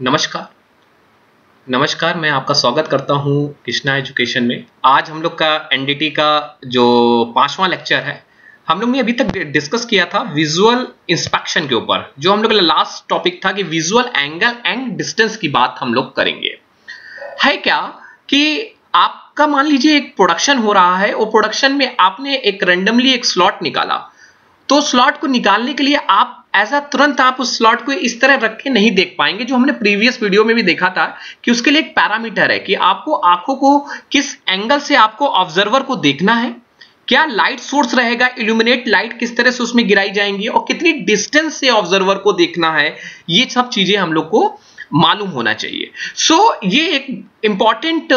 नमस्कार। नमस्कार, मैं आपका स्वागत करता हूँ कृष्णा एजुकेशन में। आज हम लोग का एनडीटी का जो 5वां लेक्चर है, हम लोग ने अभी तक डिस्कस किया था विजुअल इंस्पेक्शन के ऊपर। जो हम लोग का लास्ट टॉपिक था कि विजुअल एंगल एंड डिस्टेंस की बात हम लोग करेंगे। है क्या कि आपका मान लीजिए एक प्रोडक्शन हो रहा है, और प्रोडक्शन में आपने एक रैंडमली एक स्लॉट निकाला, तो स्लॉट को निकालने के लिए आप ऐसा तुरंत आप उस स्लॉट को इस तरह रख के नहीं देख पाएंगे। जो हमने प्रीवियस वीडियो में भी देखा था कि उसके लिए एक पैरामीटर है कि आपको आंखों को किस एंगल से आपको ऑब्जर्वर को देखना है, क्या लाइट सोर्स रहेगा, इल्यूमिनेट लाइट किस तरह से उसमें गिराई जाएंगी, और कितनी डिस्टेंस से ऑब्जर्वर को देखना है। ये सब चीजें हम लोग को मालूम होना चाहिए। ये एक इंपॉर्टेंट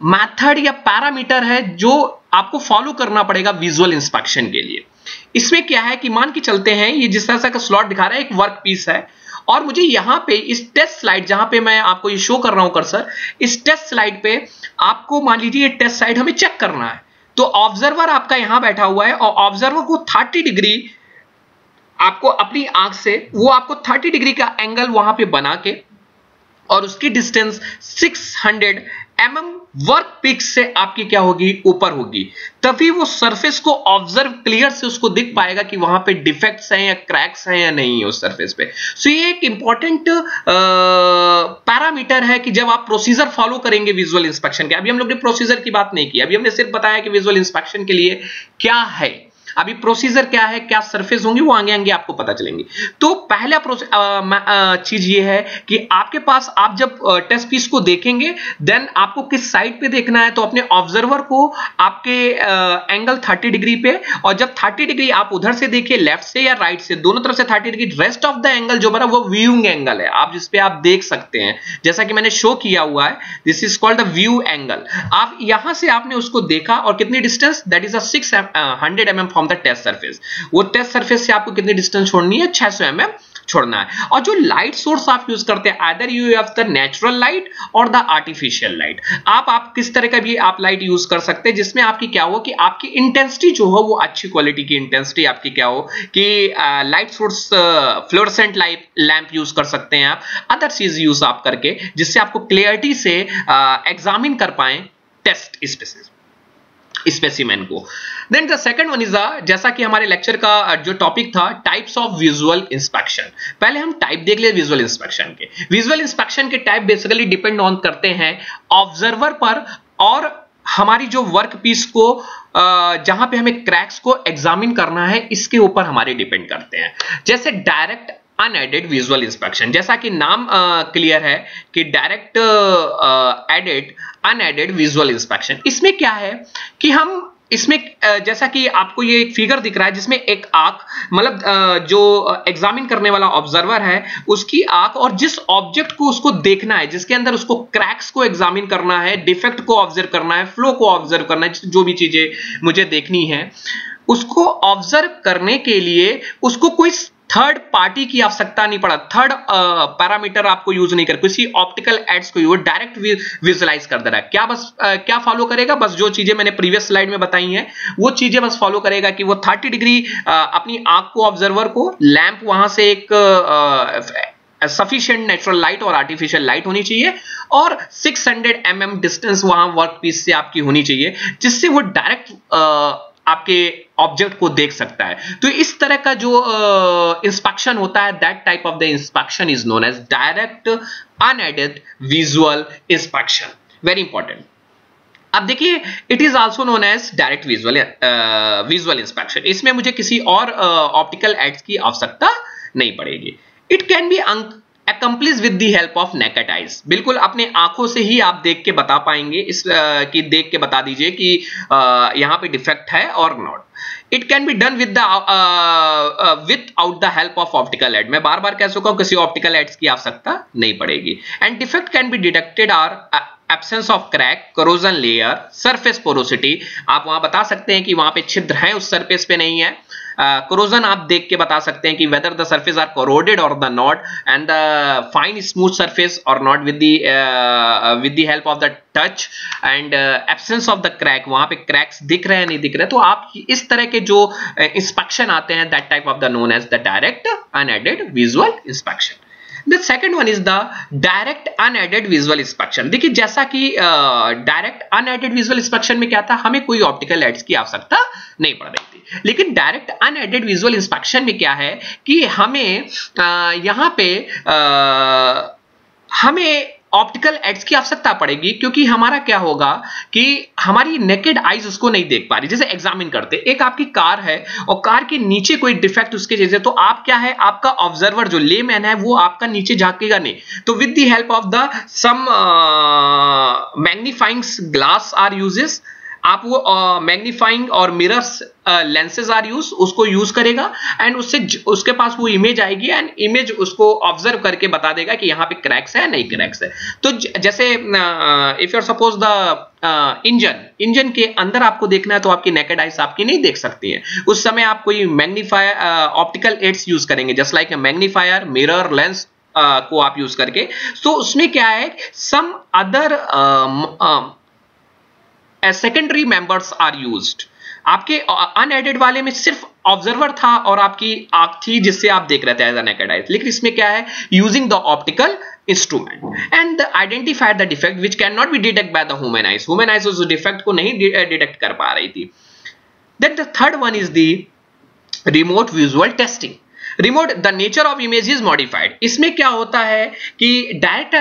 मेथड या पैरामीटर है जो आपको फॉलो करना पड़ेगा विजुअल इंस्पेक्शन के लिए। इसमें क्या है कि मान के चलते हैं, ये जिस तरह का स्लॉट दिखा रहा है एक वर्क पीस है, और मुझे यहां पे इस टेस्ट स्लाइड जहां पे मैं आपको ये शो कर रहा हूं कर्सर, इस टेस्ट स्लाइड पे आपको मान लीजिए ये टेस्ट स्लाइड हमें चेक करना है। तो ऑब्जर्वर आपका यहां बैठा हुआ है, और ऑब्जर्वर को 30 डिग्री आपको अपनी आंख से वो आपको 30 डिग्री का एंगल वहां पे बना के, और उसकी डिस्टेंस 600 mm वर्क पीस से आपकी क्या होगी, ऊपर होगी। तभी वो सरफेस को ऑब्जर्व क्लियर से उसको दिख पाएगा कि वहां पे डिफेक्ट्स हैं या क्रैक्स हैं या नहीं है उस सरफेस पे। ये एक इंपॉर्टेंट पैरामीटर है कि जब आप प्रोसीजर फॉलो करेंगे विजुअल इंस्पेक्शन के। अभी हम लोग ने प्रोसीजर की बात नहीं की, अभी हमने सिर्फ बताया कि विजुअल इंस्पेक्शन के लिए क्या है। अभी प्रोसीजर क्या है, क्या सरफेस होंगी, वो आगे आगे आपको पता चलेंगे। तो पहला चीज ये है कि आपके पास आप जब टेस्ट पीस को देखेंगे, देन आपको किस साइड पे देखना है। तो अपने ऑब्जर्वर को आपके एंगल 30 डिग्री पे, और जब 30 डिग्री आप उधर से देखिए, लेफ्ट से या राइट से, दोनों तरफ से 30 degree, rest of the angle जो बना वो व्यूइंग एंगल है, आप जिसपे आप देख सकते हैं, जैसा कि मैंने शो किया हुआ है। This is called the view angle. आप यहां से आपने उसको देखा, और कितनी distance, that is 600 mm from the test surface. वो टेस्ट सरफेस से आपको कितनी डिस्टेंस छोड़नी है, 600 mm छोड़ना है। और जो लाइट सोर्स आप यूज करते हैं, either you have the natural light और द आर्टिफिशियल लाइट। आप किस तरह का भी आप लाइट यूज कर सकते हैं, जिसमें आपकी क्या हो कि आपकी इंटेंसिटी जो हो वो अच्छी क्वालिटी की इंटेंसिटी आपकी क्या हो कि light source fluorescent light lamp use कर सकते हैं आप, अदर चीज यूज आप करके, जिससे आपको क्लियरिटी से एग्जामिन कर पाए टेस्ट स्पेसिमेन को। Then the second one is जैसा कि हमारे लेक्चर का जो टॉपिक था, टाइप्स ऑफ विजुअल इंस्पेक्शन। पहले हम टाइप देख ले विजुअल इंस्पेक्शन के। विजुअल इंस्पेक्शन के टाइप बेसिकली डिपेंड ऑन करते हैं ऑब्जर्वर पर, और हमारी जो वर्क पीस को जहां पे हमें क्रैक्स को एग्जामिन करना है, इसके ऊपर हमारे डिपेंड करते हैं। जैसे डायरेक्ट अनएडेड विजुअल इंस्पेक्शन, जैसा कि नाम क्लियर है कि direct aided unaided visual inspection. इसमें क्या है कि हम इसमें जैसा कि आपको ये एक फिगर दिख रहा है, जिसमें एक आंख, मतलब जो एग्जामिन करने वाला ऑब्जर्वर है उसकी आंख, और जिस ऑब्जेक्ट को उसको देखना है, जिसके अंदर उसको क्रैक्स को एग्जामिन करना है, डिफेक्ट को ऑब्जर्व करना है, फ्लो को ऑब्जर्व करना है, जो भी चीजें मुझे देखनी है, उसको ऑब्जर्व करने के लिए उसको कोई थर्ड पार्टी की आवश्यकता नहीं पड़ा। थर्ड पैरामीटर आपको यूज नहीं कर, किसी ऑप्टिकल एड्स को यूज डायरेक्ट विजुअलाइज कर दे रहा है। क्या फॉलो करेगा, बस जो चीजें मैंने प्रीवियस स्लाइड में बताई हैं वो चीजें बस फॉलो करेगा कि वो 30 डिग्री अपनी आंख को, ऑब्जर्वर को, लैंप वहां से एक सफिशिएंट नेचुरल लाइट और आर्टिफिशियल लाइट होनी चाहिए, और 600 mm डिस्टेंस वहां वर्क पीस से आपकी होनी चाहिए, जिससे वो डायरेक्ट आपके ऑब्जेक्ट को देख सकता है। तो इस तरह का जो इंस्पेक्शन होता है, that type of the inspection is known as direct unaided visual inspection. Very important. अब देखिए, it is also known as direct visual inspection. इसमें मुझे किसी और ऑप्टिकल एड्स की आवश्यकता नहीं पड़ेगी। It can B accomplish with the help of naked eyes। बिल्कुल अपने आंखों से ही आप देख के बता पाएंगे, कि देख के बता दीजिए कि यहां पे डिफेक्ट है और not. It can be done without the help of optical aid. मैं बार बार कह चुका हूं, किसी ऑप्टिकल एड्स की आवश्यकता नहीं पड़ेगी। And defect can be detected or absence of crack, corrosion layer, surface porosity. आप वहां बता सकते हैं कि वहां पे छिद्र है, उस सरफेस पे नहीं है। कोरोजन आप देख के बता सकते हैं कि whether the surface are corroded or the not, and the fine smooth surface or not with the help of the touch, and absence of the crack, वहां पे क्रैक्स दिख रहे हैं नहीं दिख रहे। तो आप इस तरह के जो इंस्पेक्शन आते हैं, that type of the known as the direct unaided visual inspection. The second one is the direct unaided visual inspection. देखिए जैसा कि डायरेक्ट अनएडेड विजुअल इंस्पेक्शन में क्या था, हमें कोई ऑप्टिकल एड्स की आवश्यकता नहीं पड़ रही थी, लेकिन डायरेक्ट अनएडेड विजुअल इंस्पेक्शन में क्या है कि हमें यहां पे हमें ऑप्टिकल एड्स की आवश्यकता पड़ेगी, क्योंकि हमारा क्या होगा कि हमारी नेकेड आईज उसको नहीं देख पा रही। जैसे एग्जामिन करते, एक आपकी कार है और कार के नीचे कोई डिफेक्ट उसके जैसे, तो आप क्या है, आपका ऑब्जर्वर जो लेमैन है वो आपका नीचे झांकेगा नहीं, तो with the help of the some magnifying glass or uses, आप वो मैग्नीफाइंग और मिरर्स लेंसेज आर यूज, उसको यूज करेगा एंड उससे उसके पास वो इमेज आएगी एंड इमेज उसको ऑब्जर्व करके बता देगा कि यहाँ पे क्रैक्स है नहीं क्रैक्स है। तो जैसे if you suppose the engine के अंदर आपको देखना है तो आपकी नेकेड आइज आपकी नहीं देख सकती है, उस समय आप कोई मैग्नीफायर ऑप्टिकल एड्स यूज करेंगे, just like magnifier, mirror, lens को आप यूज करके। तो उसमें क्या है, some other secondary members are used. आपके अनएडेड वाले में सिर्फ ऑब्जर्वर था और आपकी आंख थी जिससे आप देख रहे थे एज एन नेकेड आइज, लेकिन इसमें क्या है, using the optical instrument and identify the defect which can not be detect by the human eyes. Human eyes उस डिफेक्ट को नहीं डिटेक्ट कर पा रही थी। Then the third one is the remote visual testing. Remote the nature of image is modified. इसमें क्या होता है कि डायरेक्ट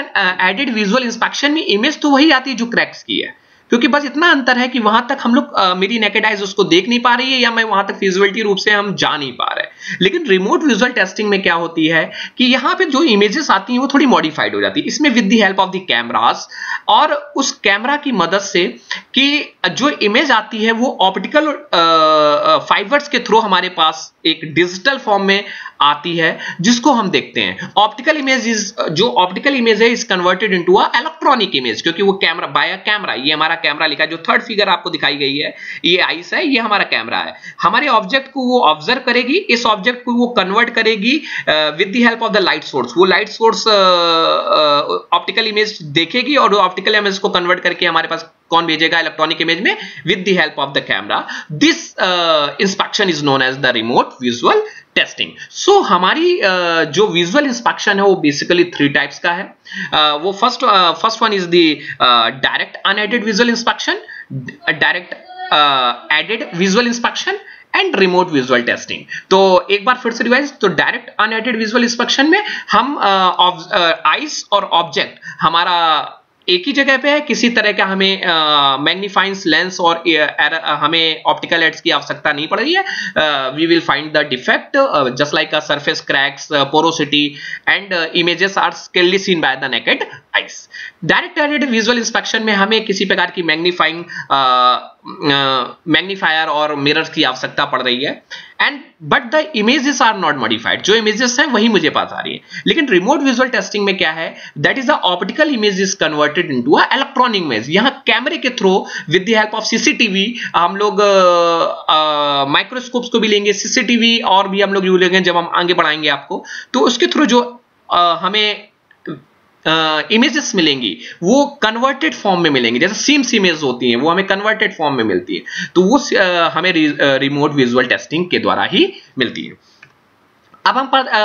एडेड विजुअल इंस्पेक्शन में इमेज तो वही आती है जो क्रैक्स की है, क्योंकि बस इतना अंतर है कि वहां तक हम लोग मेरी नेकेड आइज उसको देख नहीं पा रही है या मैं वहां तक फिजिबिलिटी रूप से हम जा नहीं पा रहे। लेकिन रिमोट विजुअल टेस्टिंग में क्या होती है कि यहाँ पे जो इमेजेस आती हैं वो थोड़ी मॉडिफाइड हो जाती है। इसमें with the help of the cameras, और उस कैमरा की मदद से कि जो इमेज आती है वो ऑप्टिकल फाइबर्स के थ्रू हमारे पास एक डिजिटल फॉर्म में आती है जिसको हम देखते हैं। ऑप्टिकल इमेज इज, जो ऑप्टिकल इमेज है is converted into a electronic image, क्योंकि वो कैमरा बाय कैमरा, ये हमारा कैमरा लिखा है, जो थर्ड फिगर आपको दिखाई गई है ये आइस है, ये हमारा कैमरा है। हमारे ऑब्जेक्ट को वो ऑब्जर्व करेगी, इस ऑब्जेक्ट को वो कन्वर्ट करेगी with the help of the light source. वो लाइट सोर्स ऑप्टिकल इमेज देखेगी और ऑप्टिकल इमेज को कन्वर्ट करके हमारे पास कौन भेजेगा, इलेक्ट्रॉनिक इमेज में, with the help of the camera. This inspection is known as the remote visual testing. So हमारी जो विजुअल इंस्पेक्शन है वो बेसिकली 3 टाइप्स का है। वो first one is the direct unaided visual inspection, direct aided visual inspection and remote visual testing. तो एक बार फिर से रिवाइज, तो डायरेक्ट अनएडेड विजुअल इंस्पेक्शन में हम आइस और ऑब्जेक्ट हमारा एक ही जगह पे है, किसी तरह का हमें मैग्नीफाइंग लेंस और हमें ऑप्टिकल एड्स की आवश्यकता नहीं पड़ रही है। We will find the defect just like a surface cracks, porosity and images are clearly seen by the naked eyes. Direct aided visual inspection में हमें किसी प्रकार की मैग्नीफायर और मिरर्स की आवश्यकता पड़ रही है, and but the images are not modified. जो इमेजेस हैं वही मुझे पास आ रही है। लेकिन रिमोट विजुअल टेस्टिंग में क्या है, that is the optical image is converted into a electronic image. यहां कैमरे के through with the help of CCTV, हम लोग माइक्रोस्कोप्स को भी लेंगे, सीसीटीवी और भी हम लोग यूज लेंगे जब हम आगे बढ़ाएंगे आपको, तो उसके थ्रू जो हमें इमेजेस मिलेंगी वो कन्वर्टेड फॉर्म में मिलेंगी। जैसे सीम्स इमेज होती हैं वो हमें कन्वर्टेड फॉर्म में मिलती है, तो वो हमें रिमोट विजुअल टेस्टिंग के द्वारा ही मिलती है। अब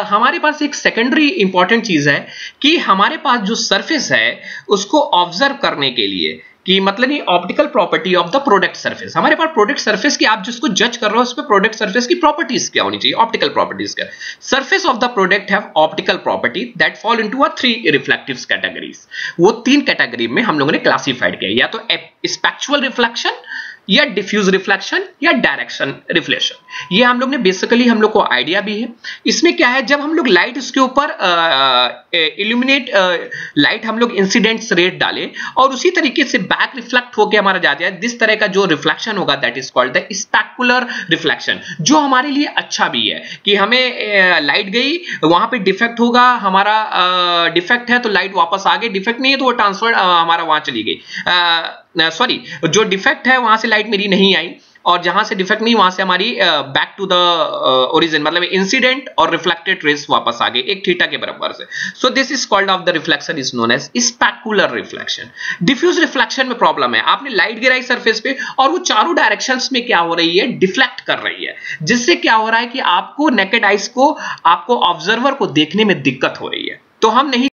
हमारे पास एक सेकेंडरी इंपॉर्टेंट चीज है कि हमारे पास जो सरफेस है उसको ऑब्जर्व करने के लिए, कि मतलब ये optical property of the product surface. हमारे पास प्रोडक्ट सरफेस की, आप जिसको जज कर रहे हो उस पे प्रोडक्ट सरफेस की प्रॉपर्टीज क्या होनी चाहिए, ऑप्टिकल प्रॉपर्टीज क्या। Surface of the product have optical property that fall into 3 reflective categories. वो 3 कैटेगरी में हम लोगों ने क्लासिफाइड किया, या तो स्पेक्चुअल रिफ्लेक्शन, या डिफ्यूज रिफ्लेक्शन, या डायरेक्शन रिफ्लेक्शन। ये हम लोग ने बेसिकली, हम लोग को आइडिया भी है। इसमें क्या है, जब हम लोग लाइट उसके ऊपर इल्यूमिनेट लाइट हम लोग इंसिडेंट्स रेट डालें और उसी तरीके से बैक रिफ्लेक्ट होकर हमारा जा जाए, जिस तरह का जो रिफ्लेक्शन होगा that is called the specular reflection, जो हमारे लिए अच्छा भी है कि हमें लाइट गई वहां पे डिफेक्ट होगा, हमारा डिफेक्ट है तो लाइट वापस आ गई, डिफेक्ट नहीं है तो वो ट्रांसफर हमारा वहां चली गई, सॉरी जो डिफेक्ट है वहां से लाइट मेरी नहीं आई और जहां से डिफेक्ट नहीं वहां से हमारी बैक टू द ओरिजिन, मतलब इंसिडेंट और रिफ्लेक्टेड रेस वापस आ गए एक थीटा के बराबर से। So this is called of the reflection is known as specular reflection. Diffuse reflection में प्रॉब्लम है, आपने लाइट गिराई सरफेस पे और वो चारों डायरेक्शंस में क्या हो रही है, डिफ्लेक्ट कर रही है, जिससे क्या हो रहा है कि आपको नेकेड आइज को, आपको ऑब्जर्वर को देखने में दिक्कत हो रही है। तो हम नहीं